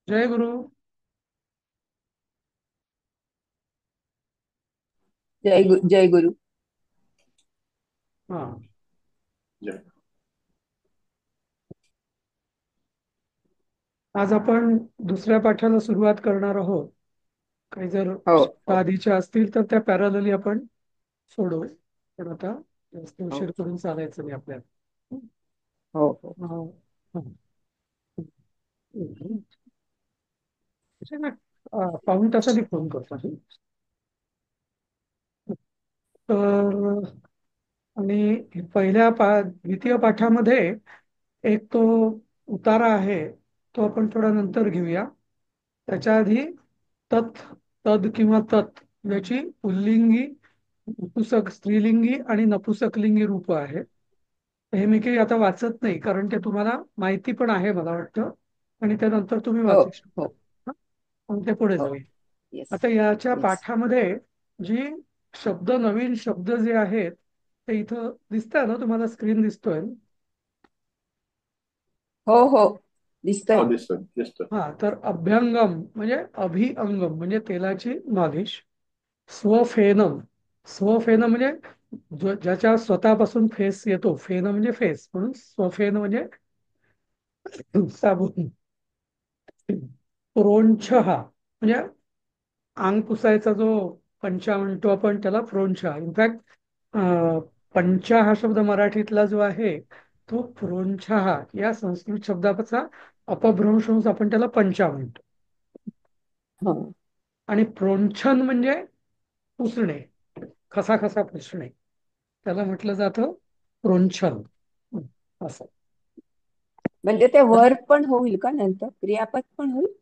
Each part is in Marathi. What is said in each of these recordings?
जय गुरु. जय गुरु. हा. जय. आज आपण दुसऱ्या पाठाला सुरुवात करणार आहोत. काही जर हो शब्द हो आधीच्या असतील तर त्या पॅरलली आपण सोडवू. पण आता जास्त हो उशीर करून चालायचं नाही आपल्याला. हो हो. हा. हा. पाऊण तासाने फोन करतो मी. तर आणि द्वितीय पाठामध्ये एक तो उतारा आहे, तो आपण थोडा नंतर घेऊया. त्याच्या आधी तत्, तद किंवा तत् याची पुल्लिंगी, स्त्रीलिंगी आणि नपुसकलिंगी रूप आहे. हे मी काही आता वाचत नाही, कारण ते तुम्हाला माहिती पण आहे मला वाटतं, आणि त्यानंतर तुम्ही हो वाचू शकता. हो हं? मग ते पुढे हो. जाऊया. येस. आता याच्या येस. पाठामध्ये जी नवीन शब्द जे आहेत ते इथं दिसतंय ना, तुम्हाला स्क्रीन दिसतोय ना? हो हो. दिसतोय हो, ना. दिसतोय दिसतोय. हा, तर अभ्यंगम म्हणजे अभिअंगम म्हणजे तेलाची मालिश. स्वफेनम, स्वफेनम म्हणजे ज्याच्या स्वतःपासून फेस येतो, फेन म्हणजे फेस, म्हणून स्वफेन म्हणजे साबुन. प्रोंछहा म्हणजे अंग पुसायचा जो पंचा म्हणतो आपण त्याला प्रोंछा. इनफॅक्ट पंचा हा शब्द मराठीतला जो आहे तो प्रोंछहा या संस्कृत शब्दाचा अपभ्रंश होऊन आपण त्याला पंचा म्हणतो. हा. आणि प्रोंछन म्हणजे पुसणे, खसा खसा पुसणे, त्याला म्हटलं जातं प्रोंछन. असं. म्हणजे ते वर्ब पण होईल का नंतर क्रियापद पण होईल?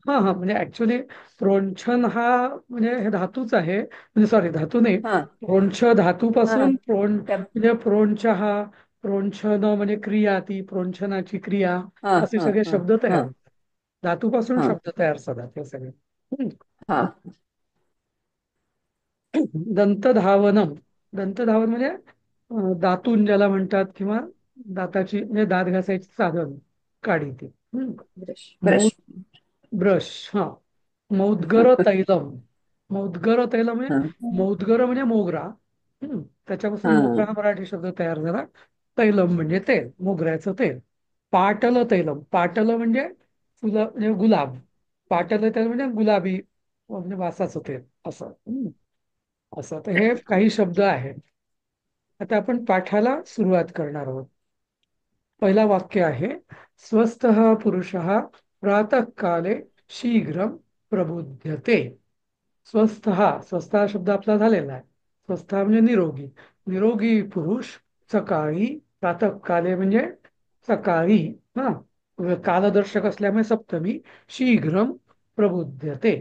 हा हा, म्हणजे ऍक्च्युली प्रोंछन हा म्हणजे हे धातूच आहे, म्हणजे सॉरी धातू नाही. हा प्रोंछ हा. धातूपासून त्या म्हणजे प्रोंछ हा, प्रोंछन म्हणजे क्रिया, ती प्रोंछनाची क्रिया, हा असे हा सगळे हा शब्द तयार हा होतात. धातूपासून हा शब्द तयार होतात हे सगळे. हा दंतधावनम, दंतधावन म्हणजे दातून ज्याला म्हणतात, किंवा दाताची म्हणजे दात घासायची साधन, काडी ती. ब्रश मौद, ब्रश. ब्रश. हा. मौद्गर तैलम, मौद्गर तैलम म्हणजे हा मौद्गर म्हणजे मोगरा. त्याच्यापासून मोगरा हा हा मराठी शब्द तयार झाला. तैलम म्हणजे तेल, मोगऱ्याचं तेल. पाटल तैलम, पाटल म्हणजे फुलं म्हणजे गुलाब. पाटल तेल म्हणजे गुलाबी म्हणजे वासाचं तेल, असं. असं तर हे काही शब्द आहेत. आता आपण पाठाला सुरुवात करणार आहोत. पहिला वाक्य आहे, स्वस्थ पुरुष प्रातःकाले शीघ्र प्रबुध्यते. स्वस्थ हा शब्द आपला झालेला आहे. स्वस्थ म्हणजे निरोगी. निरोगी पुरुष सकाळी, प्रातःकाले म्हणजे सकाळी, हा, कालदर्शक असल्यामुळे सप्तमी, शीघ्रम प्रबुध्यते.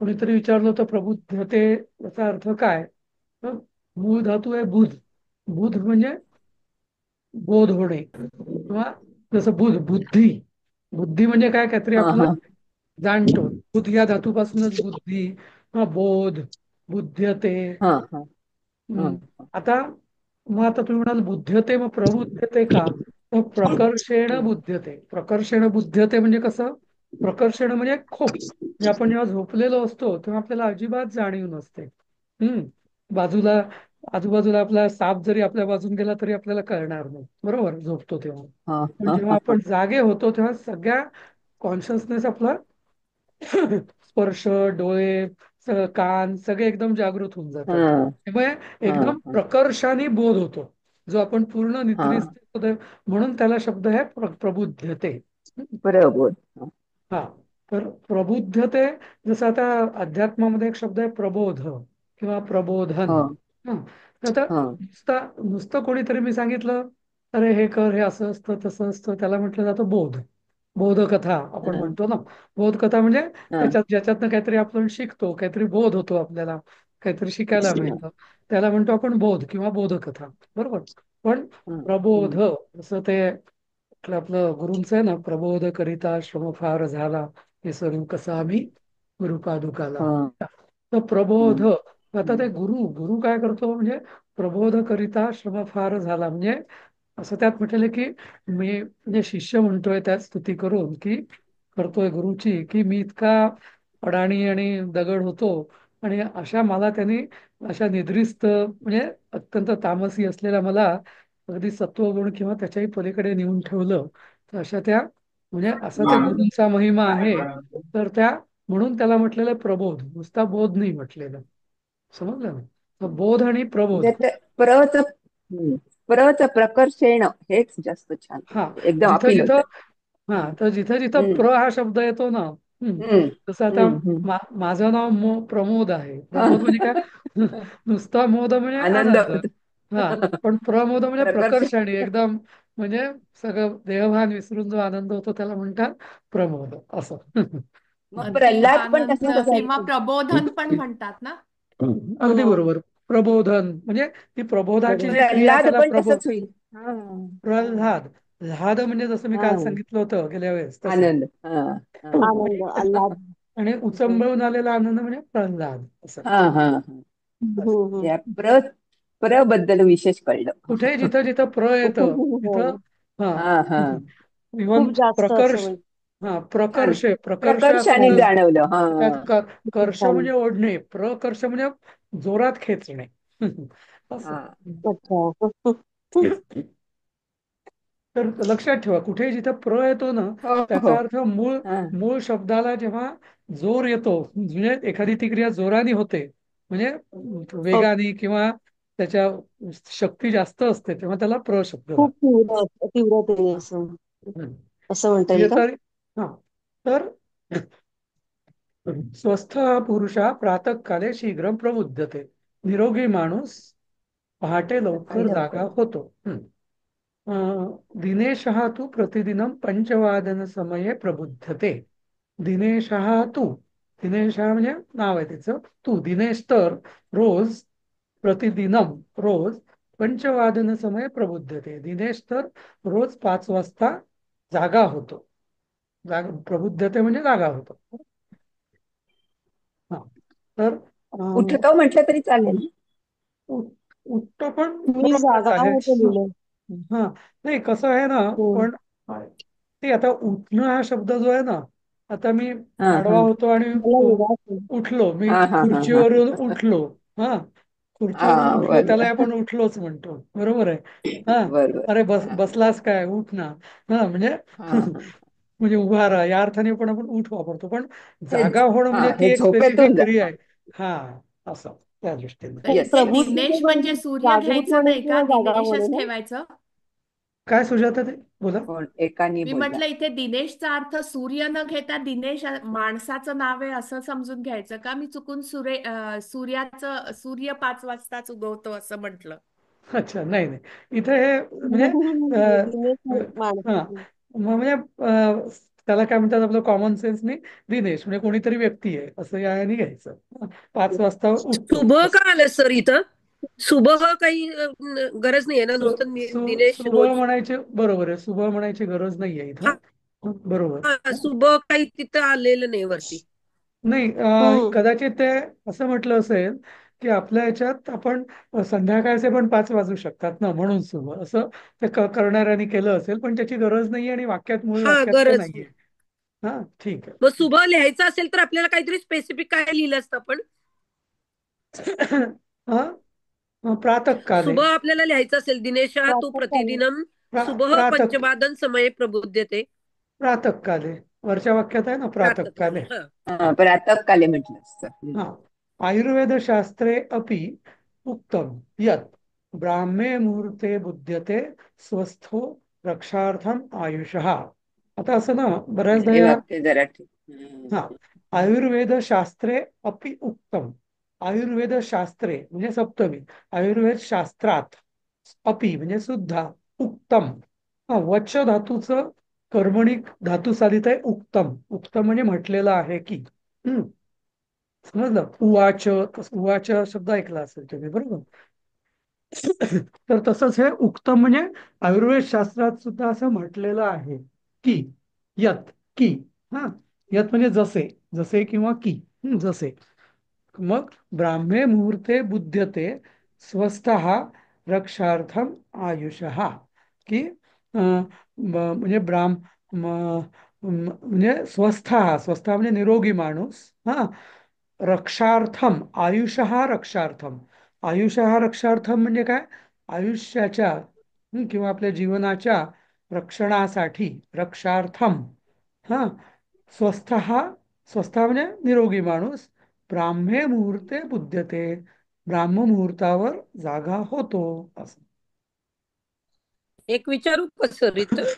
कोणीतरी विचारलं होतं प्रबुद्धते याचा अर्थ काय. तर मूळ धातू आहे बुध. बुध म्हणजे बोध होणे, किंवा जसं बुद्धी. बुद्धी म्हणजे काय, काहीतरी हा आपलं हा जाणतो. बुध या धातूपासूनच बुद्धी, हा, बोध, बुद्ध्यते. हा हा हा हम्म. आता मग आता तुम्ही म्हणाल बुद्ध्यते, मग प्रबुद्धते का. मग प्रकर्षेण बुद्ध्यते. प्रकर्षेण बुद्ध्यते म्हणजे कसं. प्रकर्षण म्हणजे खूप, म्हणजे आपण जेव्हा झोपलेलो असतो तेव्हा आपल्याला अजिबात जाणीव नसते. हम्म. बाजूला, आजूबाजूला आपला साप जरी आपल्या बाजून गेला तरी आपल्याला कळणार नाही, बरोबर, झोपतो तेव्हा. हा पण हा जेव्हा हा आपण जागे होतो तेव्हा सगळ्या कॉन्शियसनेस आपला स्पर्श, डोळे, कान सगळे एकदम जागृत होऊन हा जातात. त्यामुळे हा एकदम हा प्रकर्षाने बोध होतो, जो आपण पूर्ण हा. निद्रिस्त होतो. म्हणून त्याला शब्द आहे प्रबुद्धते. बरोबर. हा. तर प्रबुद्धते, जसं आता अध्यात्मामध्ये एक शब्द आहे प्रबोध किंवा प्रबोधन. हा हा. तर आता हा नुसतं कोणीतरी मी सांगितलं, अरे हे कर, हे असं असतं तसं असतं, त्याला म्हटलं जातं बोध. बोधकथा आपण हा म्हणतो ना. बोधकथा म्हणजे हा ज्याच्यातनं काहीतरी आपण शिकतो, काहीतरी बोध होतो आपल्याला, काहीतरी शिकायला मिळतं, त्याला म्हणतो आपण बोध किंवा बोधकथा, बरोबर. पण हा प्रबोध, जसं ते आपलं गुरूंचं आहे ना, प्रबोध करिता श्रम फार झाला, हे सरू कसा आम्ही गुरुपादुकाला. हा तर प्रबोध, आता ते हा गुरु काय करतो, म्हणजे प्रबोध करिता श्रम फार झाला, म्हणजे असं त्यात म्हटलेलं की मी म्हणजे शिष्य म्हणतोय त्यात स्तुती करून की करतोय गुरुची, की मी इतका अडाणी आणि दगड होतो, आणि अशा मला त्यांनी अशा निद्रिस्त म्हणजे अत्यंत तामसी असलेल्या मला अगदी सत्वगुण किंवा त्याच्याही पलीकडे नेऊन ठेवलं. तर अशा त्या म्हणजे असा त्या गुरूंचा महिमा आहे. तर त्या म्हणून त्याला म्हटलेलं प्रबोध, नुसता बोध नाही म्हटलेलं. समजलं ना? तर बोध आणि प्रबोध. म्हणजे ते प्रच प्रच प्रकर्षेण हेच जास्त छान हा, एकदम जिथं अपील जिथं होतं. हा, तर जिथं जिथं हम्म, प्र हा शब्द येतो ना, हम्म, जसं आता हम्म. माझं नाव प्रमोद आहे. हा. प्रमोद म्हणजे काय? नुसता मोद म्हणजे आनंद आनंद. हा, पण प्रमोद म्हणजे प्रकर्ष. प्रकर्षाने एकदम, म्हणजे सगळं देहभान विसरून जो आनंद होतो त्याला म्हणतात प्रमोद असं. मग अगदी प्रल्हाद पण आनंद तसाच किंवा असायचा. प्रबोधन पण म्हणतात ना. अगदी हो. बरोबर. प्रबोधन म्हणजे ती प्रबोधाची जी बरोबर. क्रिया, प्रल्हाद त्याला पण तसंच होईल. हा. प्रल्हाद. ल्हाद म्हणजे जसं मी काल हा. सांगितलं होतं गेल्या वेळेस तसं. आनंद. हा. हा. आणि आनंद, आल्हाद. आणि उचंबळून आलेला आनंद म्हणजे प्रल्हाद असं. हा. हा. हा. हम्म, असं. हम्म. या प्र बद्दल विशेष कळलं. कुठे जिथं जिथं प्र येतं तिथं, हो. हा, हा. हा. इव्हन खूप जास्त असं प्रकर्ष. म्हणजे हा, छान. प्रकर्ष असं प्रकर्षाने म्हणून जाणवलं. हा. त्यात खूप कर्ष छान. म्हणजे ओढणे, प्रकर्ष म्हणजे जोरात खेचणे. असं. हा. अच्छा. तर लक्षात ठेवा, कुठेही जिथं प्र येतो ना, हो. हो. त्याचा अर्थ मूळ हा. मूळ शब्दाला जेव्हा जोर येतो, म्हणजे एखादी ती क्रिया जोराने होते, म्हणजे हो. वेगाने किंवा त्याच्या शक्ती जास्त असते, तेव्हा त्याला प्र शब्द खूप लागतो. तीव्रतेने हा. असं हम्म. असं म्हणता येईल का? येता हा, तर स्वस्थ पुरुषा प्रातःकाले शीघ्र प्रबुद्धते. निरोगी माणूस पहाटे लवकर सकाळी जागा लवकर. होतो. दिनेशः तु प्रतिदिनं पंचवादनसमये प्रबुद्धते. दिनेशः तू, दिनेश हा म्हणजे नाव आहे त्याचं. तू दिनेश तर रोज, प्रतिदिनम रोज, पंचवादन समय प्रबुद्धते. दिनेश तर रोज 5 वाजता जागा होतो. प्रबुद्धते म्हणजे जागा होतो. हा, तर उठतो म्हटलं तरी चालेल. उठतो पण मी बरोबरच जागा आहे. होतो लिहिलंय. हा, नाही कसं आहे ना, हम्म. पण ते आता उठणं हा शब्द जो आहे ना, आता मी हा. आडवा हा. होतो आणि मला वेगळा असेल. उठलो, मी हा. हा. हा. हा. खुर्चीवरून उठलो. हा, खुर्चीवरून हा. उठलो त्याला बरोबर. आपण उठलोच म्हणतो, बरोबर आहे. हा, बरोबर. अरे हा. बसलास काय, उठ ना. हा, म्हणजे हा. हा. म्हणजे उभा राहा या अर्थाने पण आपण उठ वापरतो, पण जागा हेच. होणं हा. म्हणजे ती हे एक स्पेसिफिक झोपेतून जा. क्रिया हा. आहे. हा, असं त्या दृष्टीने. तर येस. इथे येस. दिनेश प्रबुद्ध म्हणजे म्हणजे सूर्य जागृत घ्यायचं होणे नाही का, किंवा जागा दिनेशच होणे ना? ठेवायचं? काय सुजाता ते बोला. कोण एकानी मी बोलला. म्हटलं इथे दिनेशचा अर्थ सूर्य न घेता दिनेश माणसाचं नाव आहे असं समजून घ्यायचं का? मी चुकून सूर्य 5 वाजताच उगवतो असं म्हटलं. अच्छा, नाही नाही, इथे हे म्हणजे दिनेश हा, माणसाची. म्हणजे त्याला काय म्हणतात, आपलं कॉमन सेन्सने दिनेश म्हणजे कोणीतरी व्यक्ती आहे असं याने घ्यायचं. 5 वाजता उठतो शुभ असं. का आलं सर इथं? शुभ काही गरज नाहीये ना, नुसतं दिनेश सुबह रोज. म्हणायची, बरोबर आहे, सुबह म्हणायची गरज नाहीये हा, इथं. बरोबर. हा, शुभ काही तिथं आलेलं नाही वरती. नाही, हम्म. कदाचित ते असं म्हटलं असेल की आपल्या ह्याच्यात आपण संध्याकाळचे पण 5 वाजू शकतात ना, म्हणून सुबह असं ते करणाऱ्याने केलं असेल, पण त्याची गरज नाहीये आणि वाक्यात, मूळ हा, वाक्यात ते गरज नाहीये. हा, ठीक मग आहे. शुभ लिहायचं असेल तर आपल्याला काहीतरी स्पेसिफिक काय लिहिलं असतं आपण? प्रातःकाले. शुभ आपल्याला लिहायचं असेल, दिनेश तू प्रातःकाली. प्रतिदिनम प्रा, शुभ प्रातः पंचवादन समये प्रबुद्धते. प्रातःकाले वरच्या वाक्यात आहे ना, प्रातःकाले. प्रातःकाले. हा. हा. प्रातःकाले म्हटलं असतं. हा, आयुर्वेदशास्त्रे अपि उक्तम यत् ब्राह्मे मुहूर्ते बुध्यते स्वस्थो रक्षार्थम आयुषः. आता असं ना बऱ्याचदा हे या, वाक्य जरा ठीक. हा, आयुर्वेद शास्त्रे अपि उक्तम. आयुर्वेद शास्त्रे म्हणजे सप्तमी, आयुर्वेद शास्त्रात, अपि म्हणजे सुद्धा, उक्तम, हा, वच्च धातूचं कर्मणी धातू साधित आहे उक्तम. उक्तम म्हणजे म्हटलेलं आहे की. हम्म, समजलं. उवाच, उवाच शब्द ऐकला असेल तुम्ही, बरोबर. तर तसंच हे उक्तम म्हणजे आयुर्वेद शास्त्रात सुद्धा असं म्हटलेलं आहे की, यत, की. हा, यत म्हणजे जसे, जसे किंवा की. जसे. मग ब्राह्मे मुहूर्ते बुध्यते स्वस्थ रक्षार्थम आयुष, की म्हणजे म्हणजे स्वस्थ म्हणजे निरोगी माणूस. हा. रक्षार्थम आयुष हा रक्षार्थम. आयुष हा रक्षार्थम म्हणजे काय? आयुष्याच्या किंवा आपल्या जीवनाच्या रक्षणासाठी रक्षार्थम. हा. स्वस्थ हा स्वस्थ म्हणजे निरोगी माणूस. ब्राह्मे मुहूर्ते बुध्यते. ब्राह्म मुहूर्तावर जागा होतो असं. एक विचारू का सर इथं?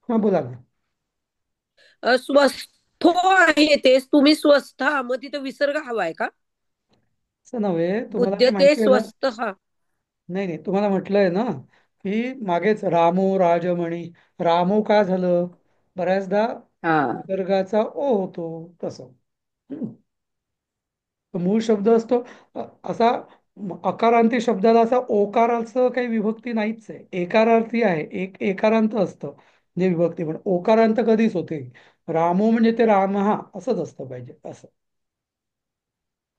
हा बोला ना. स्वस्थो आहे तेच, तुम्ही स्वस्थ मग तिथं विसर्ग हवाय का? असं नव्हे, तुम्हाला काय बुद्धते माहिती आहे ना. स्वस्थ. नाही नाही, तुम्हाला म्हटलंय ना की मागेच रामो राजमणी. रामो का झालं? बऱ्याचदा हा. निसर्गाचा ओ होतो तसं. हम्म. तो मूळ शब्द असतो असा. अकारांती शब्दाला असा ओकाराचं काही विभक्ती नाहीच आहे. एकारार्थी आहे. एकारांत असतं म्हणजे विभक्ती. पण ओकारांत कधीच होते. रामो म्हणजे ते राम हा असंच असतं पाहिजे असं.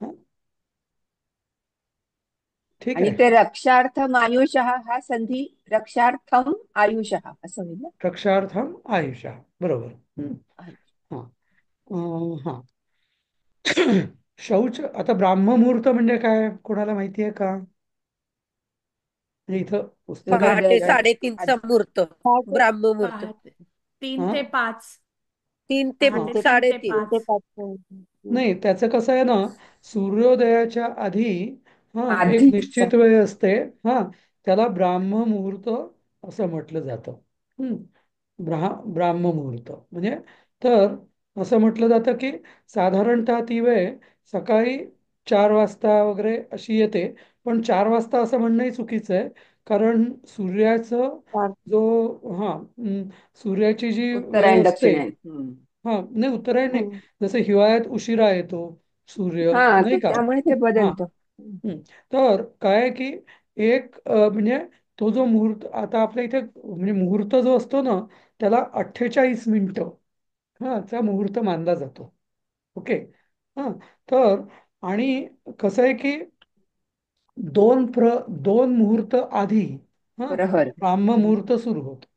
हं? ठीक आणि आहे. ते रक्षार्थम आयुषः हा संधी रक्षार्थम आयुषः असं होईल ना? रक्षार्थम आयुष्य बरोबर. हा. हा. शौच आता ब्राह्ममुहूर्त म्हणजे काय कोणाला माहिती आहे का? म्हणजे इथं पुस्तकात. सूर्योदय पहाटे साडेतीनचा आधी. मुहूर्त. पहाटे ब्राह्म मुहूर्त. पहाटे 3 हा. ते 5. 3 ते हा पहाटे ते 3 ते 3:30. 3 ते 5. 5. नाही, त्याचं कसं आहे ना, सूर्योदयाच्या आधी हा एक आधीचा. निश्चित वेळ असते. हा. त्याला ब्राह्म मुहूर्त असं म्हटलं जातं. हम्म. ब्राह्म मुहूर्त म्हणजे तर असं म्हटलं जातं की साधारणतः ती वेळ सकाळी 4 वाजता वगैरे अशी येते. पण 4 वाजता असं म्हणणंही चुकीचं आहे. कारण सूर्याचं जो हा सूर्याची जी वेळ उत्तरायण असते. दक्षिणायन. हा नाही, उत्तरायण नाही. हम्म. जसं हिवाळ्यात उशिरा येतो सूर्य हा, नाही तर का. त्यामुळे ते हा. बदलतं. तर काय आहे की एक म्हणजे तो जो मुहूर्त आता आपल्या इथे म्हणजे मुहूर्त जो असतो ना त्याला 48 मिनिटं हा चा मुहूर्त मानला जातो. ओके. हा. तर आणि कसं आहे की दोन मुहूर्त आधी हा प्रहर. ब्राह्म मुहूर्त सुरू होतो.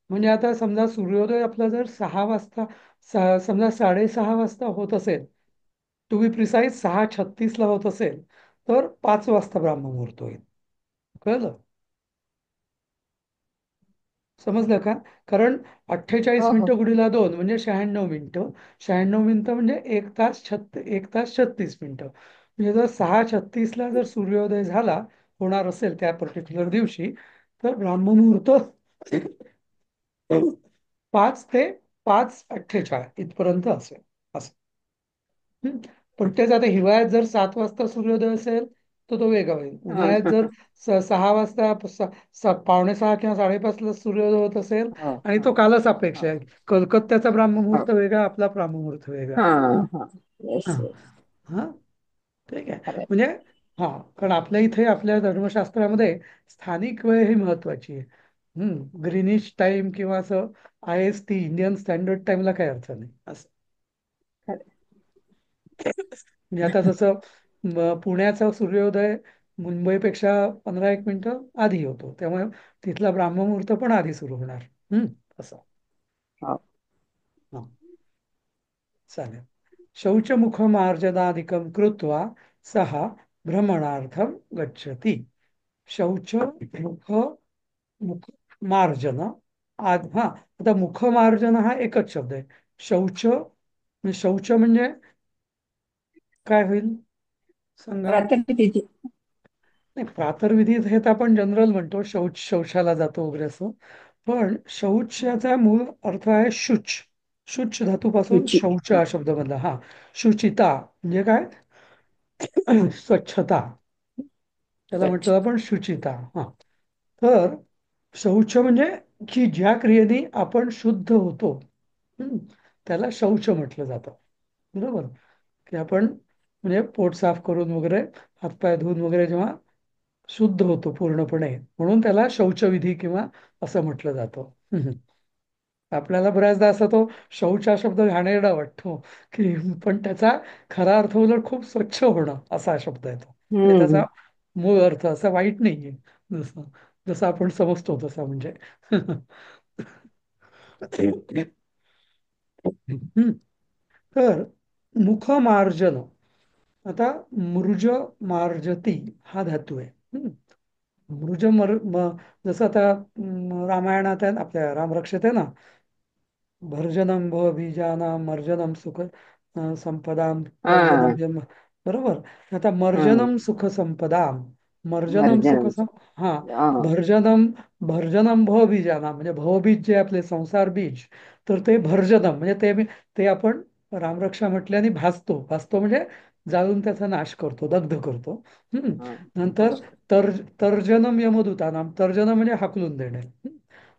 म्हणजे आता समजा सूर्योदय आपला जर 6 वाजता समजा 6:30 वाजता होत असेल. टू बी प्रिसाईज 6:36 होत असेल तर 5 वाजता ब्राह्ममुहूर्त होईल. कळलं? समजलं का? कारण अठ्ठेचाळीस हो हो. मिनिटं गुणिला 2 म्हणजे 96 मिनिटं. 96 मिनिटं म्हणजे 1 तास 36 मिनिटं. म्हणजे जर 6:36 जर सूर्योदय झाला होणार असेल त्या पर्टिक्युलर दिवशी तर ब्राह्ममुहूर्त 5 ते 5:48 इथपर्यंत असेल असं. हं. पण तेच आता हिवाळ्यात जर 7 वाजता सूर्योदय असेल तर तो वेगळा होईल. हा, उन्हाळ्यात जर 6 वाजता पावणे 6 किंवा 5:30ला सूर्योदय होत असेल हो आणि हो तो कालच अपेक्षा हो आहे. कलकत्त्याचा हो. ब्राह्ममुहूर्त वेगळा, आपला ब्राह्ममुहूर्त वेगळा. हा हा. येस हा. येस. हा. ठीक आहे. खरंय. म्हणजे हा कारण आपल्या इथे आपल्या धर्मशास्त्रामध्ये स्थानिक वेळ ही महत्वाची आहे. ग्रीनिश टाइम किंवा असं IST इंडियन स्टँडर्ड टाइमला काही अर्थ नाही असं. खरंय. म्हणजे आता जसं पुण्याचा सूर्योदय मुंबईपेक्षा 15-1 मिनिटं आधी होतो. त्यामुळे तिथला ब्राह्ममुहूर्त पण आधी सुरू होणार. असं. हो. हा. चालेल. शौचमुखमार्जनादिकं कृत्वा सः भ्रमणार्थं गच्छति. शौच मुख मार्जन हा आता मुखमार्जन हा एकच शब्द आहे. शौच म्हणजे काय होईल सांगा. प्रातःविधी. नाही, प्रातर्विधीत हे तर आपण जनरल म्हणतो शौचाला जातो वगैरे असं. पण शौच याचा मूळ अर्थ आहे शुच. शुच धातूपासून शुची. शौच हा. हा शब्द बनला. हा. शुचिता म्हणजे काय? स्वच्छता. त्याला स्वच्छ. म्हणतो आपण शुचिता. हा. तर शौच म्हणजे की ज्या क्रियेने आपण शुद्ध होतो. हम्म, त्याला शौच म्हटलं जातं. बरोबर. की आपण म्हणजे पोट साफ करून वगैरे हातपाय धुवून वगैरे जेव्हा शुद्ध होतो पूर्णपणे म्हणून त्याला शौचविधी किंवा असं म्हटलं जातं. आपल्याला बऱ्याचदा असा तो शौच हा शब्द घाणेरडा वाटतो की पण त्याचा खरा अर्थ उलट खूप स्वच्छ होणं असा शब्द येतो. म्हणजे त्याचा हम्म. मूळ अर्थ असा वाईट नाहीये. जसं जसं आपण समजतो तसा म्हणजे. हम्म. तर मुखमार्जन, आता मृज मार्जती हा धातू आहे. मृज जसं आता रामायणात आहे ना, आपल्या रामरक्षेत आहे ना, भर्जनम भव बीजानां मर्जनम सुख संपदाम हा. वर्जनम बरोबर. आता हा. मर्जनम सुख संपदाम, मर्जनम सुख मर्जनम. हा, हा. भर्जनम भर्जनम भवबीजानां म्हणजे भवबीज जे आपले संसार बीज, तर ते भर्जनम म्हणजे ते आपण रामरक्षा म्हटल्याने भासतो म्हणजे जाळून त्याचा नाश करतो, दग्ध करतो. हम्म. हा. नंतर नाश कर. तर्जनम यमदूतानाम, तर्जनम म्हणजे हाकलून देणे.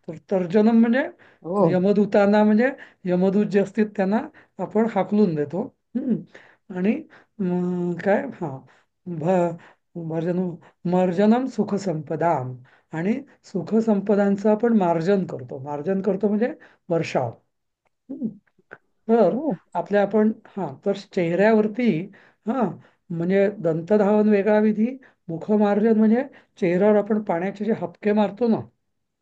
तर तर्जनम म्हणजे हो. यमदूतांना म्हणजे यमदूत जे असतील त्यांना आपण हाकलून देतो. आणि काय हा भर्जन मर्जनम सुख संपदाम, आणि सुख संपदांचं आपण मार्जन करतो म्हणजे वर्षाव. हम्म. तर हो. आपण तर चेहऱ्यावरती हा म्हणजे दंतधावन वेगळा विधी, मुखमार्जन म्हणजे चेहऱ्यावर आपण पाण्याचे जे हपके मारतो ना,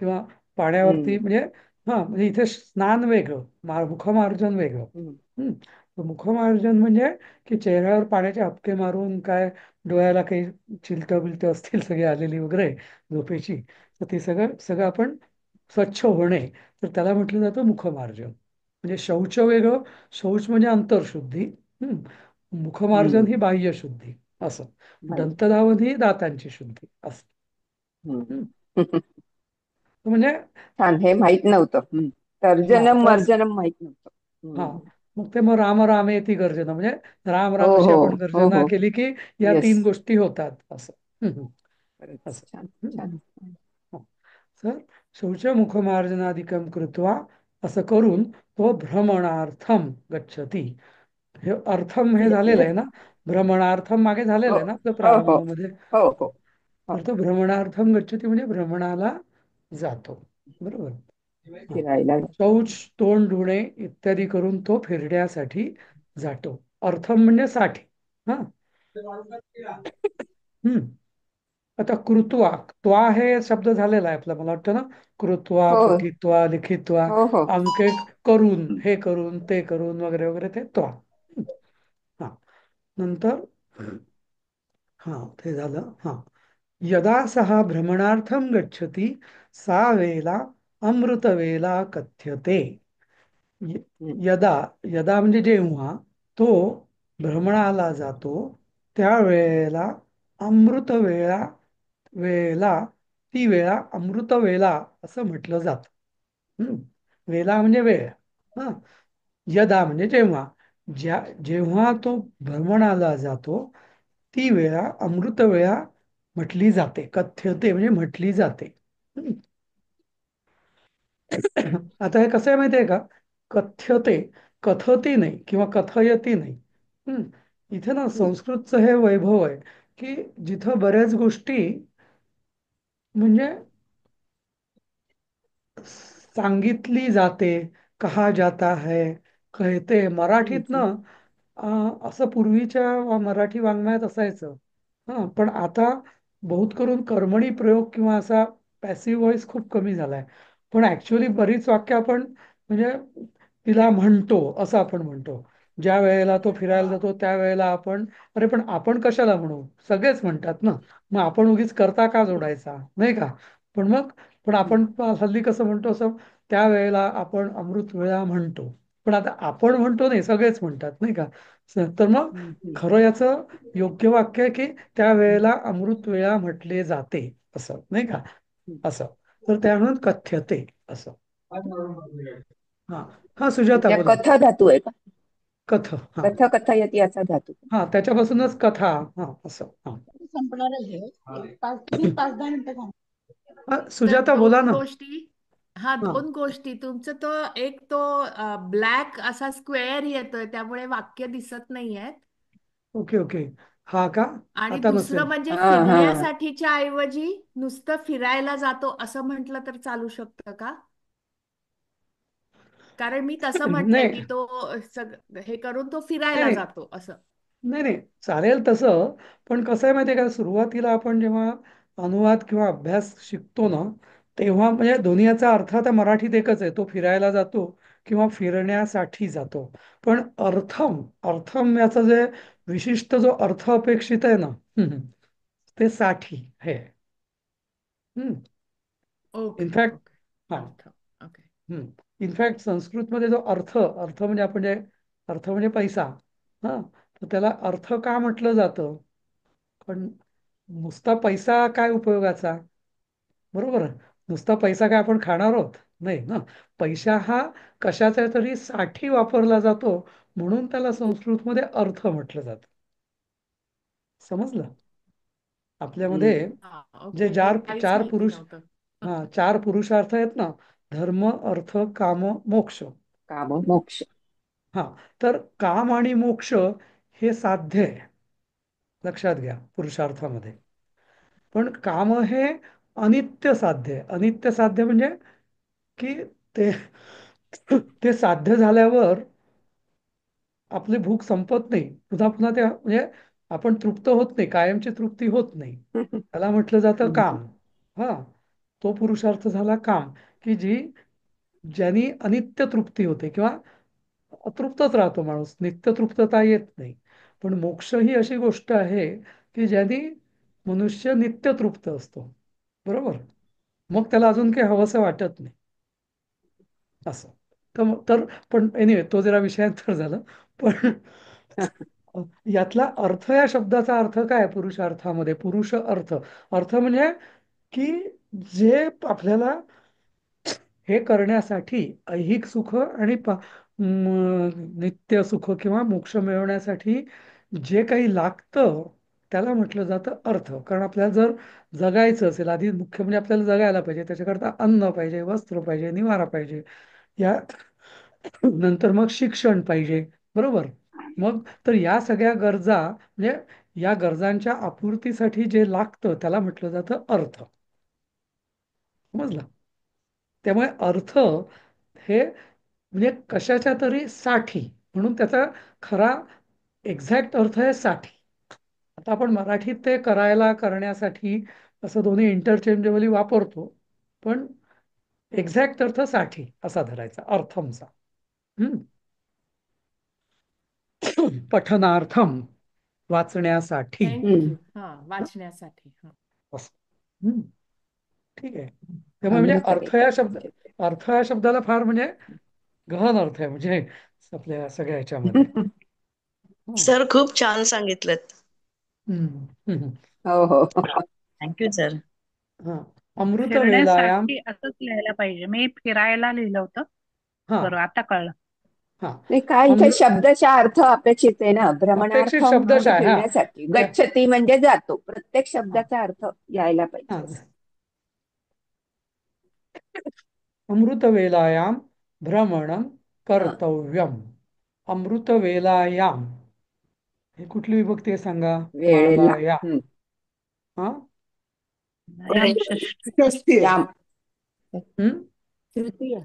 किंवा पाण्यावरती हम्म. म्हणजे म्हणजे इथे स्नान वेगळं, मुखमार्जन वेगळं. हम्म. तर मुखमार्जन म्हणजे की चेहऱ्यावर पाण्याचे हपके मारून काय, डोळ्याला काही चिलटं बिलटं असतील सगळी आलेली वगैरे झोपेची, तर ते सगळं सगळं आपण स्वच्छ होणे, तर त्याला म्हटलं जातं मुखमार्जन. म्हणजे शौच वेगळं, शौच म्हणजे अंतर्शुद्धी. मुखमार्जन ही हम्म. बाह्य शुद्धी असं. बाई. दंतधावन ही दातांची शुद्धी असं. हम्म. हम्म. म्हणजे छान, हे माहित नव्हतं. हा तर्जनम तर मर्जनम माहित नव्हतं. हा मग ते मग राम रामेती गर्जना म्हणजे राम हो राम अशी हो. आपण हो गर्जना हो. केली की या येस. 3 गोष्टी होतात असं. खरंच असं. छान हम्म. छान. हा. तर शौचमुखमार्जनादिकं कृत्वा, असं करून तो भ्रमणार्थम गच्छती. हे अर्थम हे झालेलं आहे ना, भ्रमणार्थम मागे झालेलं हो आहे ना आपल्या हो हो. प्रारंभामध्ये. हो हो. हो. तर तो भ्रमणार्थम गच्छती म्हणजे भ्रमणाला जातो. बरोबर. हा. फिरायला जातो. शौच, तोंड धुणे इत्यादी करून तो फिरण्यासाठी जातो. अर्थम म्हणजे साठी. हा. हम्म. आता कृत्वा, त्वा हे शब्द झालेला आहे आपला, मला वाटतं ना, कृत्वा हो पठित्वा लिखित्वा, हो हो. अंके करून, हे करून ते करून वगैरे वगैरे, ते त्वा. हा. नंतर ते झालं. यदा सः भ्रमणार्थं गच्छति सा वेला अमृतवेला कथ्यते. य- हम्म. यदा, यदा म्हणजे जेव्हा तो भ्रमणाला जातो, त्यावेळेला अमृत वेळेला ती वेळा अमृत वेला असं म्हटलं जातं. हम्म. वेला म्हणजे वेळ. हा. यदा म्हणजे जेव्हा, जेव्हा तो भ्रमणाला जातो, ती वेळा अमृत वेळा म्हटली जाते. कथ्यते म्हणजे म्हटली जाते. हम्म. आता हे कसं आहे माहिती आहे का, कथ्यते, कथती नाही किंवा कथयती नाही. इथे ना हम्म. संस्कृतचं हे वैभव आहे की जिथं बऱ्याच गोष्टी म्हणजे सांगितली जाते, कहा जाता है, कहते, मराठीत ना हम्म. असं पूर्वीच्या मराठी वाङ्मयात असायचं. पण आता बहुत करून कर्मणी प्रयोग किंवा असा पॅसिव्ह व्हॉइस खूप कमी झालाय. पण ऍक्च्युअली बरीच वाक्य आपण म्हणजे तिला म्हणतो असं आपण म्हणतो. ज्या वेळेला तो फिरायला जातो त्यावेळेला आपण, अरे पण आपण कशाला म्हणू, सगळेच म्हणतात ना, मग आपण उगीच करता का जोडायचा, नाही का. पण मग आपण हल्ली कसं म्हणतो, असं त्यावेळेला आपण अमृत वेळा म्हणतो. पण आता आपण म्हणतो नाही, सगळेच म्हणतात, नाही का. तर मग हम्म. खरं याचं योग्य वाक्य आहे की त्या वेळेला अमृत वेळा म्हटले जाते असं, नाही का. असं. तर त्या म्हणून कथ्यते असं. हा. सुजाता त्या बोला. कथा धातू आहे का? कथ. कथा कथयती असा धातू. त्याच्यापासूनच कथा. असं. संपणार आहे. तुम्ही 5-10 मिनिटं थांबा. तर सुजाता बोला दोन ना. गोष्टी, हा हा. दोन गोष्टी, तुमचं तो एक तो ब्लॅक असा स्क्वेअर येतोय त्यामुळे वाक्य दिसत नाहीये. Okay okay. हा का. आणि आता दुसरं नसेल. म्हणजे हा हा. फिरण्यासाठीच्या ऐवजी नुसतं फिरायला जातो असं म्हटलं तर चालू शकतं का? कारण मी तसं म्हटलंय नाही की तो हे करून तो नाही फिरायला नाही जातो असं. नाही नाही, चालेल तसं. पण कसं आहे माहिती आहे का, सुरुवातीला आपण जेव्हा अनुवाद किंवा अभ्यास शिकतो ना, तेव्हा म्हणजे दोन्हीचा अर्थ आता मराठीत एकच आहे, तो फिरायला जातो किंवा फिरण्यासाठी जातो. पण अर्थम अर्थम याचा जे विशिष्ट जो अर्थ अपेक्षित आहे ना, ते साठी आहे. Okay in fact okay. हा अर्थ. ओके. इनफॅक्ट संस्कृतमध्ये जो अर्थ अर्थ म्हणजे आपण जे अर्थ म्हणजे पैसा, हा, तर त्याला अर्थ का म्हटलं जातं? पण नुसता पैसा काय उपयोगाचा? बरोबर. नुसता पैसा काय आपण खाणार आहोत? नाही ना. पैसा हा कशाचा तरी साठी वापरला जातो, म्हणून त्याला संस्कृतमध्ये अर्थ म्हटलं जातं. समजलं? आपल्यामध्ये हम्म. हा जे ओके, हे चार काहीच चार माहिती पुरुष नव्हतं. हा चार पुरुषार्थ आहेत ना, धर्म, अर्थ, काम, मोक्ष. काम मोक्ष. हा, तर काम आणि मोक्ष हे साध्य आहे, लक्षात घ्या, पुरुषार्थामध्ये. पण काम हे अनित्य साध्य आहे. अनित्य साध्य म्हणजे की ते ते साध्य झाल्यावर आपली भूक संपत नाही, पुन्हा पुन्हा ते म्हणजे आपण तृप्त होत नाही, कायमची तृप्ती होत नाही. त्याला म्हटलं जातं हम्म. काम. हा, तो पुरुषार्थ झाला काम, की ज्यानी अनित्य तृप्ती होते किंवा अतृप्तच राहतो माणूस, नित्य तृप्तता येत नाही. पण मोक्ष ही अशी गोष्ट आहे की ज्यानी मनुष्य नित्य तृप्त असतो. बरोबर. मग त्याला अजून काही हवंसं वाटत नाही, असं. तर पण एनिवे, तो जरा विषयांतर झालं. पण यातला अर्थ, या शब्दाचा अर्थ काय आहे पुरुषार्थामध्ये? पुरुष अर्थ, अर्थ म्हणजे की जे आपल्याला हे करण्यासाठी, ऐहिक सुख आणि नित्य सुख किंवा मोक्ष मिळवण्यासाठी जे काही लागतं, त्याला म्हटलं जातं अर्थ. कारण आपल्याला जर जगायचं असेल, आधी मुख्य म्हणजे आपल्याला जगायला पाहिजे, त्याच्याकरता अन्न पाहिजे, वस्त्र पाहिजे, निवारा पाहिजे, या नंतर मग शिक्षण पाहिजे. बरोबर. मग तर या सगळ्या गरजा म्हणजे या गरजांच्या आपूर्तीसाठी जे लागतं त्याला म्हटलं जातं अर्थ. समजलं? त्यामुळे अर्थ हे म्हणजे कशाच्या तरी साठी, म्हणून त्याचा खरा एक्झॅक्ट अर्थ आहे साठी. आता आपण मराठीत ते करायला, करण्यासाठी असं दोन्ही इंटरचेंजेबली वापरतो, पण एक्झॅक्ट अर्थ साठी असा धरायचा अर्थमचा. हम्म. पठनार्थम, वाचण्यासाठी थँक हम्म. यू. हा, वाचण्यासाठी. हा. असं. हम्म. ठीक आहे. त्यामुळे म्हणजे अमृत अर्थ या वेलाचा शब्द चित्र. अर्थ या शब्दाला फार म्हणजे गहन अर्थ आहे, म्हणजे आपल्या सगळ्या ह्याच्यामध्ये. हं. सर खूप छान सांगितलं. हम्म. हम्म. हो हो. Thank you sir. हा. अमृत वेलायाम. फिरण्यासाठी असंच लिहायला पाहिजे. मी फिरायला लिहिलं होतं. हा. बरं, आता कळलं. हा. नाही, काय इथे अमृ शब्दशः अर्थ अपेक्षित आहे ना. अपेक्षित भ्रमणार्थम म्हणजे शब्दशः. हा. फिरण्यासाठी, त्या- गच्छती म्हणजे जातो. प्रत्येक हा. शब्दाचा अर्थ यायला हा. पाहिजे असं. अमृत वेलायाम भ्रमणम हा. कर्तव्यम. अमृत वेलायाम हे कुठली विभक्ती आहे सांगा? वेळेला. माला या. हा. व्यायाम षष्ठी. षष्ठी आहे. याम. हम्म. तृतीय.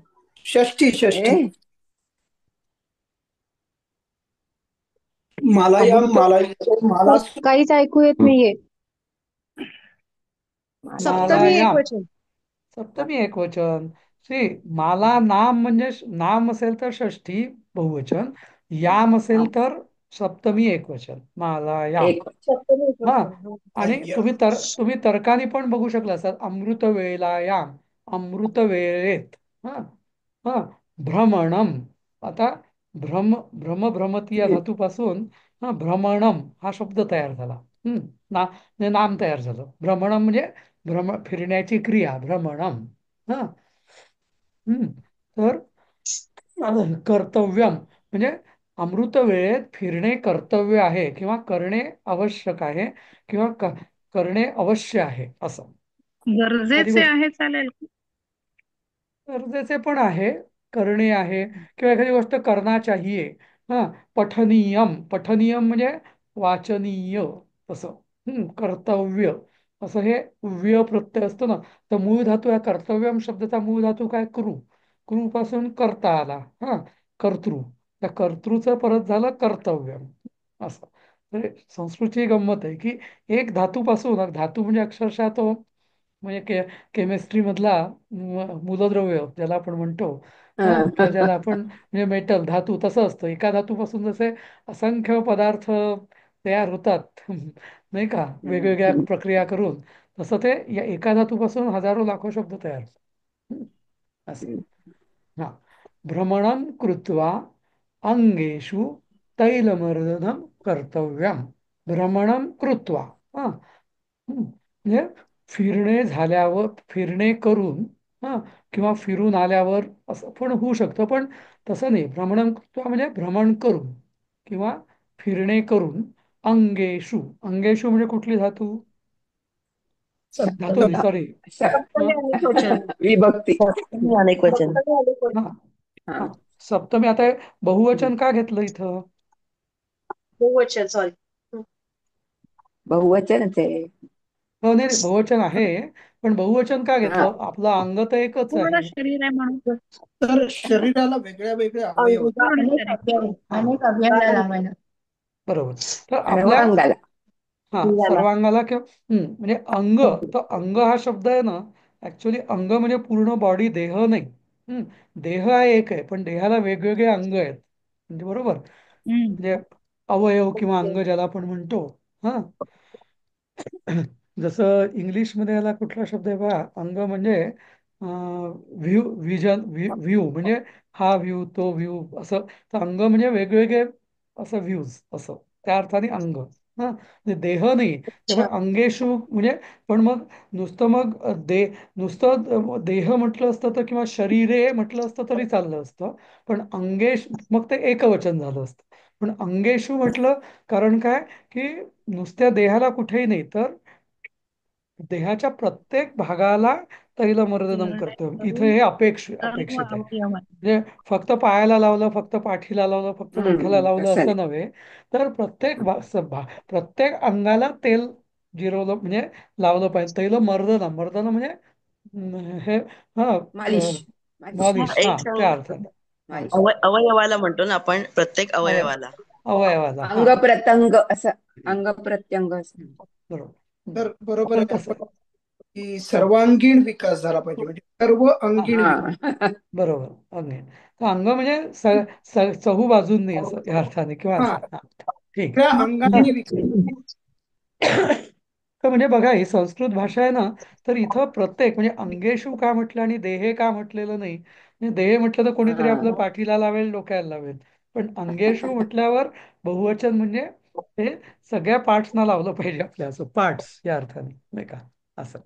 षष्ठी षष्ठी. ए मला या अमृत मला मला काहीच ऐकू येत नाहीये. मला या. सप्तमी मालायाम एकवचन. सप्तमी एकवचन. माला नाम म्हणजे नाम असेल तर षष्ठी बहुवचन, याम याम. असेल तर सप्तमी एकवचन, मालायाम. एक. सप्तमी हा. एकवचन. हो. आणि तुम्ही तर्काने पण बघू शकला असतात, अमृत वेलायाम, अमृत वेळेत. हा. हा. भ्रमणम. आता भ्रमती या हम्म. धातूपासून भ्रमणम हा शब्द तयार झाला. म्हणजे नाम तयार झालं. भ्रमणम म्हणजे फिरण्याची क्रिया, भ्रमणम. हा. हम्म. तर कर्तव्यम म्हणजे अमृत वेळेत फिरणे कर्तव्य आहे किंवा करणे आवश्यक आहे किंवा करणे अवश्य आहे, असं. एखादी गरजेचे गोष्ट आहे चालेल का? गरजेचे पण आहे, करणे आहे, किंवा एखादी गोष्ट करना चाहिए. हा. पठनीयम, पठनीयम म्हणजे वाचनीय, तसं. कर्तव्य असं हे व्य प्रत्यय असतो ना, तर मूळ धातू, या कर्तव्यम शब्दाचा मूळ धातू काय? क्रू पासून कर्ता आला. हा. कर्तृ. त्या कर्तृचं परत झालं कर्तव्यम, असं. तर संस्कृतची गंमत आहे की एक धातूपासून, धातू म्हणजे अक्षरशः तो म्हणजे केमिस्ट्री मधला मूलद्रव्य ज्याला आपण म्हणतो, हा, किंवा हा. ज्याला आपण म्हणजे मेटल धातू, तसं असतं. एका धातूपासून जसे असंख्य पदार्थ तयार होतात नाही का, वेगवेगळ्या प्रक्रिया करून, तसं ते या एका धातूपासून हजारो लाखो शब्द तयार होतात. असं. हा. भ्रमणं कृत्वा अंगेषु तैलमर्दनं कर्तव्यम. भ्रमणं कृत्वा, हा, म्हणजे फिरणे करून, हा, किंवा फिरून आल्यावर असं पण होऊ शकतं, पण तसं नाही. भ्रमणं कृत्वा म्हणजे भ्रमण करून किंवा फिरणे करून. अंगेषु, अंगेषु म्हणजे कुठली धातू? धातू सप्तमी नाही, सॉरी. सप्तमी अनेक वचन. विभक्ती. सप्तमी अनेक वचन. हा, हा. हा, सप्तमी. आता हे बहुवचन का घेतलं इथं? बहुवचन सॉरी. बहुवचनच आहे. हो, नाही नाही, बहुवचन आहे, पण बहुवचन का हा. घेतलं? आपलं अंग तर एकच पूर्ण आहे. शरीर आहे म्हणून. तर शरीराला वेगळ्या वेगळ्या अवयव आहेत. पूर्ण अनेक शरीर. अवयव हा, अनेक अवयव लावायला. बरोबर. तर आपल्या, सर्वांगाला. हा, लिंगाला. सर्वांगाला किंवा म्हणजे अंग. तर अंग हा शब्द आहे ना, ऍक्च्युली अंग म्हणजे पूर्ण बॉडी, देह नाही. देह हा एक आहे, पण देहाला वेगवेगळे अंग आहेत. म्हणजे बरोबर, हम्म. म्हणजे अवयव किंवा अंग ज्याला आपण म्हणतो. हा. जसं इंग्लिशमध्ये याला कुठला शब्द आहे बघा, अंग म्हणजे व्ह्यू, व्ह्यू म्हणजे हा व्ह्यू, तो व्ह्यू, असं. तर अंग म्हणजे वेगवेगळे असं व्ह्यूज, असं त्या अर्थाने अंग. हा, म्हणजे देह नाही. अच्छा. त्यामुळे अंगेशू म्हणजे, पण मग नुसतं मग नुसतं देह म्हटलं असतं तर, किंवा शरीरे म्हटलं असतं तरी चाललं असतं. पण अंगेश मग ते एकवचन झालं असतं. पण अंगेशू म्हटलं, कारण काय, की नुसत्या देहाला कुठेही नाही, तर देहाच्या प्रत्येक भागाला तैलमर्दनम फिरणे करतो. इथे करून हे सर्व अपेक्षित आहे. अवयवांना. म्हणजे फक्त पायाला लावलं, फक्त पाठीला लावलं, फक्त डोक्याला लावलं, तसं असं नाही. नव्हे. तर प्रत्येक अंगाला तेल जिरवलं म्हणजे लावलं पाहिजे. तैलमर्दनम, मर्दन म्हणजे हे, हा, मालिश. मालिश. हा मालिश, हा, एक त्या अर्थाने. हा, मालिश. अवयवाला म्हणतो ना आपण, प्रत्येक अवय अवयवाला. अवयवाला, हा. अंग प्रत्यंग असं. अंग प्रत्यंग असं. बरोबर. तर बरोबर पण आहे तसं आपण, की सर्वांगीण विकास झाला पाहिजे, म्हणजे सर्व हा, अंगीण विकास. हा. बरोबर, अगदी. तर अंग म्हणजे चहूबाजूंनी, असं या अर्थाने, किंवा हा, असं. हा, ठीक. सगळ्या हा. अंगांनी विकास. तर म्हणजे बघा, ही संस्कृत भाषा आहे ना, तर इथं प्रत्येक म्हणजे अंगेशू का म्हटलं आणि देहे का म्हटलेलं नाही. म्हणजे देह म्हटलं तर कोणीतरी आपलं हा. पाठीला लावेल, डोक्याला लावेल. पण अंगेशू म्हटल्यावर बहुवचन म्हणजे हे सगळ्या पार्ट्सना लावलं पाहिजे आपल्या, असं पार्ट्स या अर्थाने, नाही का, असं.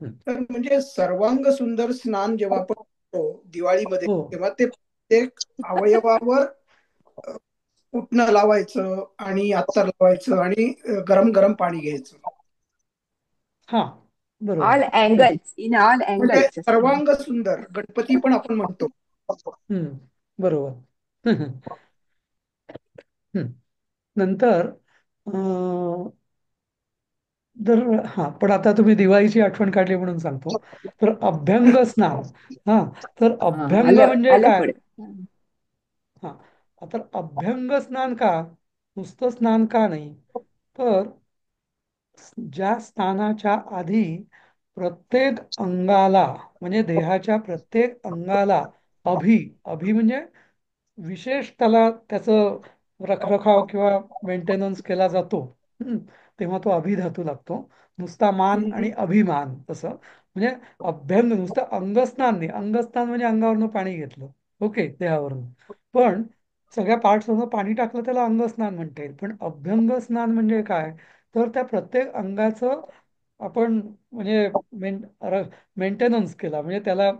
हं. तर म्हणजे सर्वांग सुंदर स्नान जेव्हा आपण करतो दिवाळीमध्ये, हो, तेव्हा ते प्रत्येक अवयवावर उटणं लावायचं आणि अत्तर लावायचं आणि गरम गरम पाणी घ्यायचं. हा, बरोबर. ऑल अँगल्स, इन ऑल म्हणजे अँगल्स. सर्वांग सुंदर गणपती पण आपण म्हणतो. बरोबर. हं. नंतर अं, जर, हा, पण आता तुम्ही दिवाळीची आठवण काढली म्हणून सांगतो. तर अभ्यंग स्नान, हा, तर हा. अभ्यंग आलं म्हणजे आलं काय? पुढे. हा, तर अभ्यंग स्नान का, नुसतं स्नान का नाही? तर ज्या स्नानाच्या आधी प्रत्येक अंगाला, म्हणजे देहाच्या प्रत्येक अंगाला अभि, अभि म्हणजे विशेष त्याला त्याचं रखरखाव किंवा मेंटेनन्स केला जातो. हं. तेव्हा तो अभिधातू लागतो. नुसता मान हम्म. आणि अभिमान, तसं. म्हणजे अभ्यंग नुसतं अंगस्नान नाही. अंगस्नान म्हणजे अंगावरनं पाणी घेतलं, ओके, देहावरून. पण सगळ्या पार्ट्सवरनं पाणी टाकलं, त्याला अंगस्नान म्हणता येईल. पण अभ्यंग स्नान म्हणजे काय? तर त्या प्रत्येक अंगाचं आपण म्हणजे मेंटेनन्स केला, म्हणजे त्याला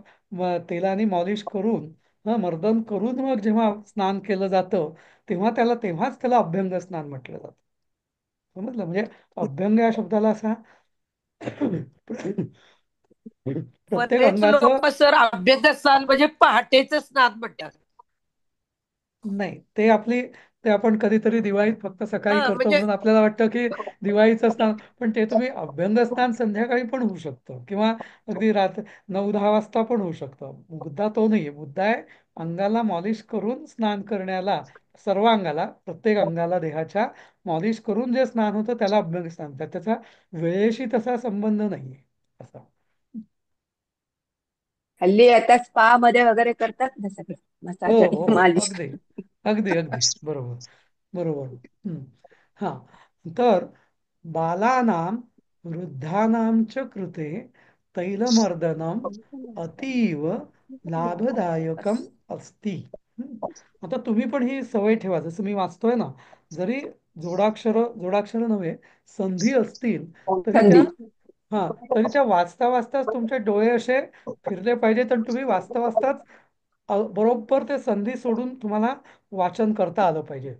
तेलाने मॉलिश करून, मर्दन करून, मग जेव्हा स्नान केलं जातं, तेव्हाच त्याला अभ्यंग स्नान म्हटलं जातं. समजलं? म्हणजे अभ्यंग या शब्दाला असा प्रत्येक बरेच अंगाचं, लोक सर अभ्यंग स्नान म्हणजे पहाटेचं स्नान म्हणतात. नाही, ते आपण कधीतरी दिवाळीत फक्त सकाळी हा करतो म्हणजे म्हणून आपल्याला वाटतं की दिवाळीचं स्नान. पण ते तुम्ही अभ्यंग स्नान संध्याकाळी पण होऊ शकतं, किंवा अगदी 9-10 वाजता पण होऊ शकतं. मुद्दा तो नाहीये. मुद्दा आहे अंगाला मॉलिश करून स्नान करण्याला, सर्व अंगाला, प्रत्येक अंगाला देहाच्या मॉलिश करून जे स्नान होतं त्याला अभ्यंग स्नान म्हणतात. त्याचा वेळेशी तसा संबंध नाहीये, असा. हल्ली आता स्पा मध्ये वगैरे करतात ना सगळं हो मसाज हो आणि हो मालिश. अगदी अगदी अगदी बरोबर बरोबर. हम्म. हा तर बालानां वृद्धानां च कृते तैलमर्दनम् अतीव लाभदायकम अस्ति. हम्म. आता तुम्ही पण ही सवय ठेवा, जसं मी वाचतोय ना, जरी जोडाक्षर नव्हे, संधी असतील तरी त्या, संधी. हा, तरी त्या वाचता वाचताच तुमचे डोळे असे फिरले पाहिजेत आणि तुम्ही वाचता वाचताच बरोबर ते संधी सोडून तुम्हाला वाचन करता आलं पाहिजे.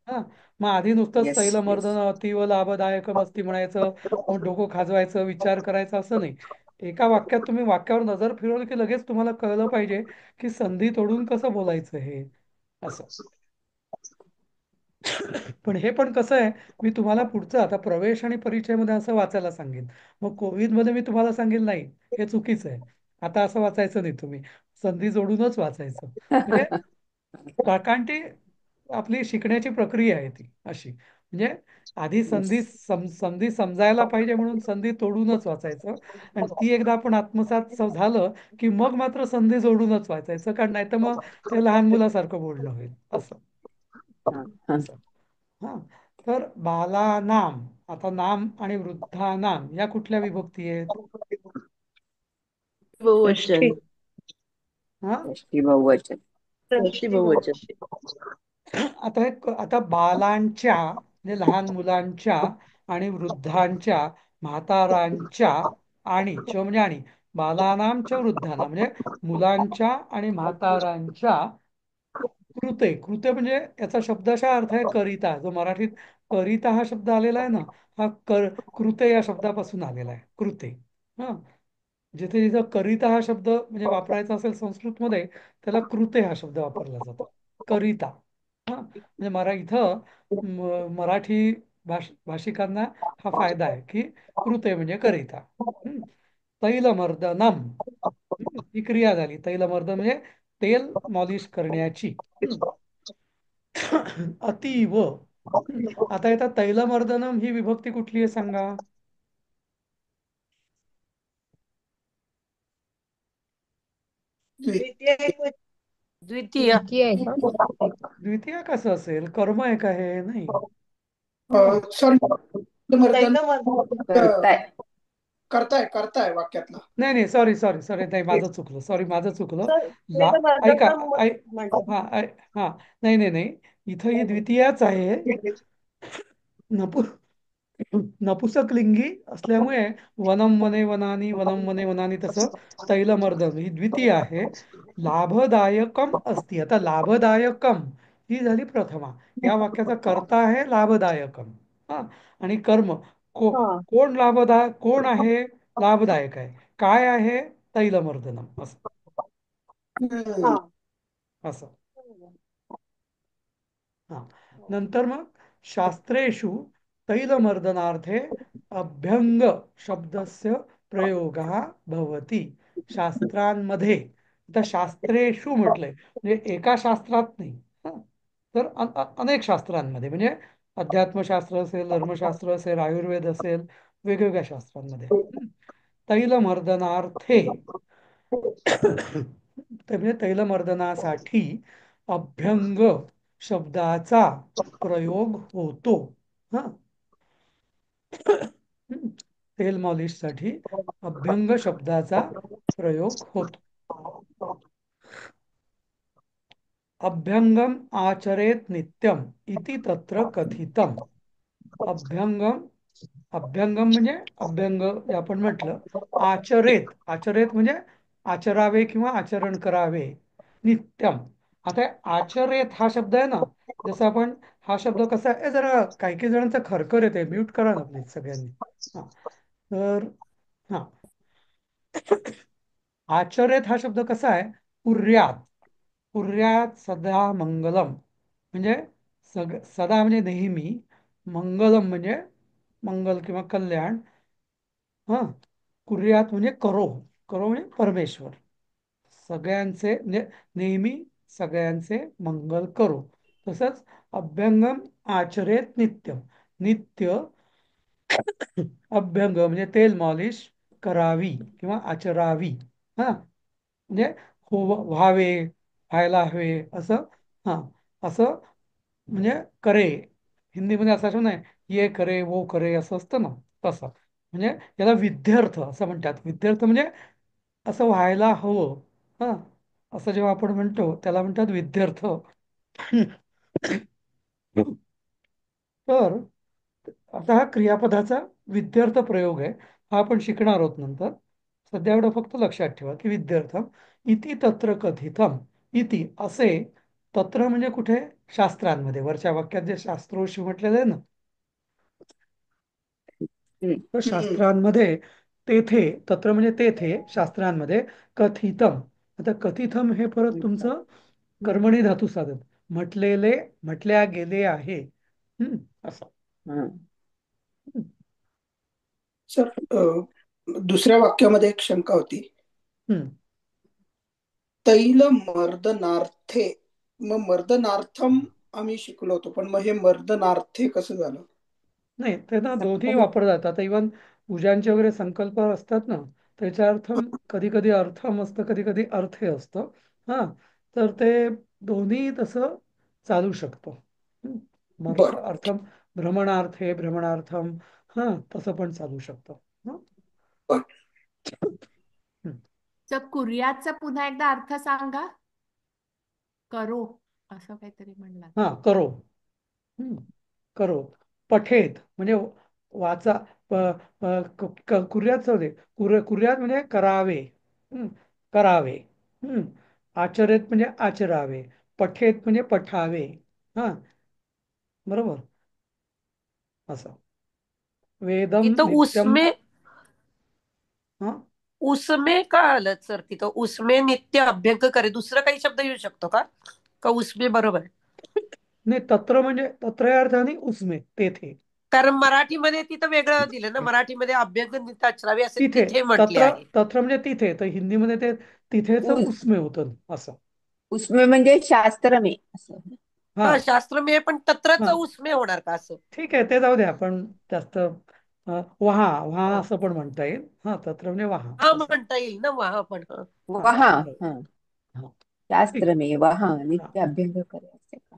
हा, मग आधी नुसतंच येस तैलमर्दन येस. अतीव लाभदायक असती म्हणायचं, मग डोकं खाजवायचं, विचार करायचा, असं नाही. एका वाक्यात तुम्ही वाक्यावर नजर फिरवली की लगेच तुम्हाला कळलं पाहिजे की संधी तोडून कसं बोलायचं हे, असं. पण हे पण कसं आहे, मी तुम्हाला पुढचं आता प्रवेश आणि परीक्षेमध्ये असं वाचायला सांगेन. मग कोविडमध्ये मी तुम्हाला सांगेन नाही, हे चुकीचं आहे, आता असं वाचायचं नाही, तुम्ही संधी जोडूनच वाचायचं. म्हणजे कारण ती आपली शिकण्याची प्रक्रिया आहे ती अशी. म्हणजे आधी येस. संधी समजायला पाहिजे म्हणून संधी तोडूनच वाचायचं, आणि ती एकदा आपण आत्मसात झालं की मग मात्र संधी जोडूनच वाचायचं, कारण नाही तर मग ते लहान मुलासारखं बोलणं होईल, असं. हा, हा. असं. हा, तर बालानाम, आता नाम आणि वृद्धानाम या कुठल्या विभक्ती आहेत? बहुवचन. हा, षष्टी बहुवचन. षष्टी बहुवचन. आता बालांच्या म्हणजे लहान मुलांच्या, आणि वृद्धांच्या, म्हातारांच्या, आणि म्हणजे आणि बालानाम च वृद्धांना म्हणजे मुलांच्या आणि म्हातारांच्या कृते म्हणजे याचा शब्दशः अर्थ आहे करिता. जो मराठीत करिता हा शब्द आलेला आहे ना, हा कृते या शब्दापासून आलेला आहे, कृते. हा, जिथे जिथं करिता हा शब्द म्हणजे वापरायचा असेल संस्कृतमध्ये, त्याला कृते हा शब्द वापरला जातो, करिता. हा, म्हणजे इथं मराठी भाषिकांना हा फायदा आहे की कृते म्हणजे करिता. हम्म. तैलमर्दनम, ही क्रिया झाली. तैलमर्दन म्हणजे तेल मॉलिश करण्याची. अतीव. आता येतात तैलमर्दनम ही विभक्ती कुठली आहे सांगा? द्वितीय एकवचन. द्वितीय. द्वितीय कसं असेल? कर्म आहे का हे? नाही. सॉरी, मर्दन तैलमर्दन. करताय. करताय करताय वाक्यातला. नाही नाही, सॉरी सॉरी सॉरी, नाही, माझं चुकलं, सॉरी, माझं चुकलं. ला ऐका, तैलमर्दनम म्हणतात. हा हा, नाही नाही नाही, इथं ही द्वितीयाच आहे. नपु नपुसकलिंगी असल्यामुळे वनम वने वनानी, वनम वने वनानी, तसं तैलमर्दन ही द्वितीय आहे. लाभदायकम असती. आता लाभदायकम ही झाली प्रथमा. या वाक्याचा कर्ता आहे लाभदायकम. हा, आणि कर्म हा. कोण आहे लाभदायक आहे, काय आहे तैलमर्दनम, असं. हा. असं. हा, नंतर मग शास्त्रेषु तैलमर्दनार्थे अभ्यंग शब्दस्य प्रयोगः भवति. शास्त्रांमध्ये, आता शास्त्रेषु म्हटलंय म्हणजे एका शास्त्रात नाही, हं. तर अनेक शास्त्रांमध्ये, म्हणजे अध्यात्मशास्त्र असेल, धर्मशास्त्र असेल, आयुर्वेद असेल, वेगवेगळ्या शास्त्रांमध्ये. तैलमर्दनार्थे म्हणजे तैलमर्दनासाठी अभ्यंग शब्दाचा प्रयोग होतो. हा, तेल मॉलिशसाठी अभ्यंग शब्दाचा प्रयोग होतो. अभ्यंगम आचरेत नित्यम इति तत्र कथितम. अभ्यंगम, अभ्यंगम म्हणजे अभ्यंग जे आपण म्हटलं. आचरेत, आचरेत म्हणजे आचरावे किंवा आचरण करावे. नित्यम, आता आचरेत हा शब्द आहे ना, जसं आपण हा शब्द कसा आहे, जरा काही काही जणांचा खरखर येते, म्यूट करा ना प्लीज सगळ्यांनी. हा, तर हा, आचरेत हा शब्द कसा आहे, कुर्यात, कुर्यात सदा मंगलम, म्हणजे सदा म्हणजे नेहमी, मंगलम म्हणजे मंगल किंवा कल्याण. हा, कुर्यात म्हणजे करो, करो म्हणजे परमेश्वर, सगळ्यांचे म्हणजे नेहमी सगळ्यांचे मंगल करो. तसंच अभ्यंगम आचरेत नित्यम, नित्य अभ्यंग म्हणजे तेल मॉलिश करावी किंवा आचरावी. हा, म्हणजे व्हावे, व्हायला हवे असं. हा, असं म्हणजे करे. हिंदीमध्ये असं असं नाही, ये करे वो करे असं असतं ना, तसं. म्हणजे याला विद्यार्थ असं म्हणतात. विद्यार्थ म्हणजे असं व्हायला हवं. हा, असं जेव्हा आपण म्हणतो त्याला म्हणतात विद्यार्थ. तर आता हा क्रियापदाचा विद्यार्थ प्रयोग आहे. हा आपण शिकणार आहोत नंतर. सध्या एवढं फक्त लक्षात ठेवा की विद्यार्थम इति तत्र कथितम. इति असे, तत्र म्हणजे कुठे, शास्त्रांमध्ये, वरच्या वाक्यात जे शास्त्रोशी म्हटलेलं आहे ना, हम्म. तर शास्त्रांमध्ये तेथे, तत्र म्हणजे तेथे, शास्त्रांमध्ये कथितम. आता कथितम हे परत तुमचं कर्मणी धातू साधन, म्हटलेले, म्हटल्या गेले आहे. असं. हा. सर, दुसऱ्या वाक्यामध्ये एक शंका होती. हम्म. तैल मर्दनार्थे, मग मर्दनार्थम आम्ही शिकलो होतो, पण मग हे मर्दनार्थे कसं झालं? नाही, ते ना दोन्ही सप्तमी. वापरले जातात. आता इव्हन पूजांचे वगैरे संकल्प असतात ना, त्याच्या अर्थ कधी कधी अर्थम असतं, कधी कधी अर्थे असतं. हा, तर ते दोन्ही तसं चालू शकतं. बर. अर्थम भ्रमणार्थे, भ्रमणार्थम, हा, तसं पण चालू शकतं. हा. बर. हम्म. तर कुर्याचा पुन्हा एकदा अर्थ सांगा. करो असं काहीतरी म्हणलात. हा, करो. करो. पठेत म्हणजे वाचा. कुर्यात जाऊ दे. कुर्यात म्हणजे करावे. हम्म, करावे. हम्म, आचरेत म्हणजे आचरावे. पठेत म्हणजे पठावे. हा, बरोबर. असं. वेदम तिथं नित्यम. उसमे, हा, उसमे का आलं सर? तिथं उसमे नित्य अभ्यंग करे, दुसरं काही शब्द येऊ शकतो का? का उसमे बरोबर आहे? नाही, तत्र म्हणजे तत्र या अर्थाने उसमे, तेथे. कारण मराठीमध्ये तिथं वेगळं दिलं ना, मराठीमध्ये अभ्यंग नित्य अचरावे असे तिथे, तिथे म्हटले तत्र, आहे. तत्र म्हणजे तिथे. तर हिंदीमध्ये ते तिथेच उसमे होतं असं. उसमे म्हणजे शास्त्र मे असं. हा. हा, शास्त्रमेय, पण तत्रच हा, उसमे होणार का असं? ठीक आहे, ते जाऊ द्या. आपण जास्त वहा, वहा हा, असं पण म्हणता येईल. हा, तत्र म्हणजे वहा हा असं. म्हणता येईल ना, हा पण. हा. हा, वहा. हो. हा, हा, ठीक शास्त्र आहे. मे वहा हा. नित्य अभ्यंग करे असे का.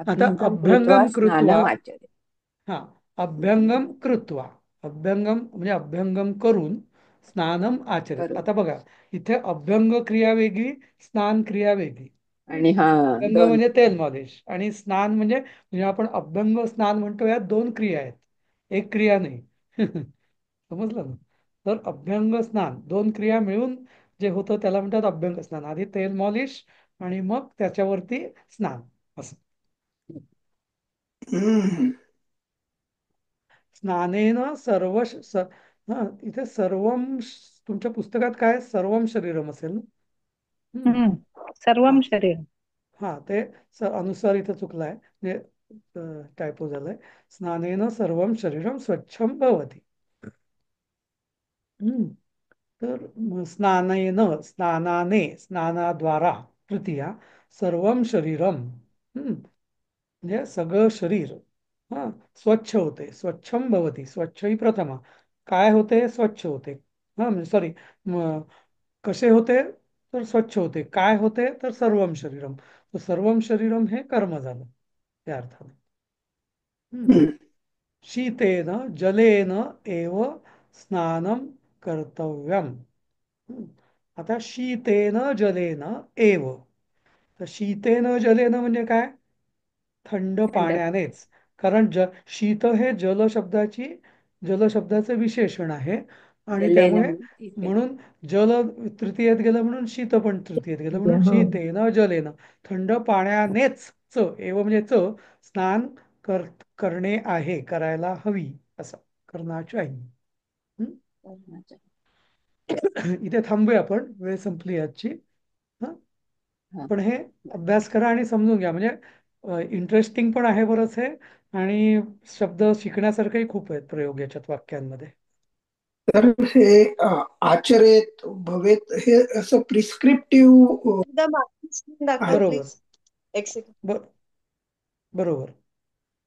आता अभ्यंगम कृत्वा अभ्यंगम कृत्वा. स्नानम आचरे. हा, अभ्यंगम कृत्वा. अभ्यंगम म्हणजे अभ्यंगम करून, स्नानम आचरेत. करून. आता बघा, इथे अभ्यंग क्रिया वेगळी, स्नान क्रिया वेगळी. आणि हा, अभ्यंग दोन म्हणजे क्रिया. तेल मालिश, आणि स्नान म्हणजे आपण अभ्यंग स्नान म्हणतो, यात दोन क्रिया आहेत, एक क्रिया नाही. समजलं ना? तर अभ्यंग स्नान दोन क्रिया मिळून जे होतं त्याला म्हणतात अभ्यंग स्नान. आधी तेल मॉलिश आणि मग त्याच्यावरती स्नान असं. हम्म. स्नानेन सर्व हा, इथे सर्वम तुमच्या पुस्तकात काय सर्वम शरीरम असेल ना? हम्म. हा, सर्वम शरीर. हा, ते अनुसार इथं चुकलाय, म्हणजे टायपो झालाय. स्नानेन सर्वम शरीरम स्वच्छम भवति. हम्म. तर स्नानेन, स्नानाने, स्नानाद्वारा, तृतीया, सर्वम शरीरम. म्हणजे सगळं शरीर हा स्वच्छ होते. स्वच्छम भवती, स्वच्छ ही प्रथमा. काय होते? स्वच्छ होते. हा, म्हणजे सॉरी, कसे होते? तर स्वच्छ होते. काय होते? तर सर्वम शरीरम. तर सर्वम शरीरम हे कर्म झालं त्या अर्थाने. हम्म. शीतेन जलेन एव स्नानम कर्तव्यम. आता शीतेन जलेन एव. तर शीतेन जलेन म्हणजे काय? थंड थंड पाण्यानेच. कारण शीत हे जलशब्दाचं विशेषण आहे. आणि जलेन त्यामुळे, म्हणून तिथे. म्हणून जल तृतीयेत गेलं, म्हणून शीत पण तृतीयेत गेलं, म्हणून शीतेन जलेन, थंड पाण्यानेच, एव म्हणजे स्नान करणे आहे, करायला हवी असं, करण्याची आहे. इथे थांबूया आपण, वेळ संपली आजची. हा, हा. पण हे अभ्यास करा आणि समजून घ्या. म्हणजे इंटरेस्टिंग पण आहे बरंच हे, आणि शब्द शिकण्यासारखेही खूप आहेत प्रयोग याच्यात, वाक्यांमध्ये. तर हे आचरेत भवेत हे असं प्रिस्क्रिप्टिव्ह एकदा मागचं दाखवा आहे. बरोबर. प्लीज. एक सेकंड. बरोबर, बरोबर,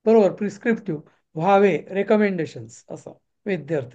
बरोबर. प्रिस्क्रिप्टिव्ह व्हावे, रेकमेंडेशन्स असं, विद्यार्थी.